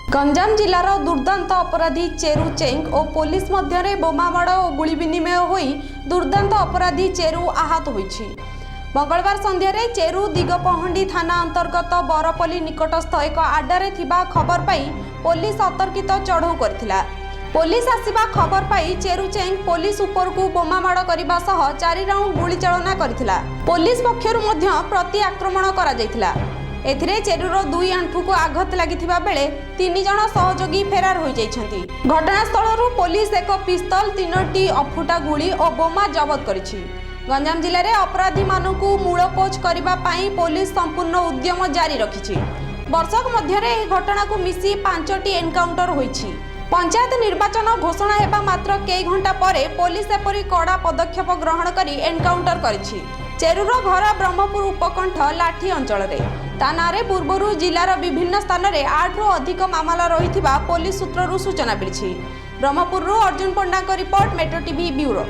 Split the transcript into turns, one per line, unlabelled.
गंजाम जिलार दुर्दांत अपराधी चेरू चेंग और पुलिस मध्य बोमामाड़ और गुली विनिमय होई दुर्दांत अपराधी चेरू आहत होईछि। मंगलवार संध्यारे चेरू दिगपहंडी थाना अंतर्गत बरपल्ली निकटस्थ एक आड्डारे थिबा खबर पाई पुलिस अतर्कित चढ़ऊ करथिला। पुलिस आसिबा खबर पाई चेरू चेंग पुलिस उपरकू बोमामाड़ करबा सह 4 राउंड गुली चालना करथिला। पुलिस पक्षरु मध्य प्रति आक्रमण करा जायथिला। एथिरे चेरूर 2 आंठू को आघात लागिथिबा बेले 3 जण सहयोगी फेरार होई जाइछन्ति। घटनास्थलरू पुलिस एक पिस्तल 3टी अफुटा गुली और बोमा जबत करिछि। गंजाम जिले में अपराधी मानकू मूलपोछ करबा पाई पुलिस संपूर्ण उद्यम जारी रखिछि। वर्षक मध्य घटना को मिसी 5टी एनकाउंटर होईछि। पंचायत निर्वाचन घोषणा हेबा मात्र कई घंटा परे पुलिस एपरी कड़ा पदक्षेप ग्रहण करी एनकाउंटर करिछि। चेरूर घर ब्रह्मपुर उपकंठ लाठी अंचल तानारे पूर्वरु जिलार विभिन्न स्थान में 8 रु अधिक मामला रही पुलिस सूत्ररू सूचना मिली। ब्रह्मपुर अर्जुन पंडा रिपोर्ट, मेट्रो टीवी ब्यूरो।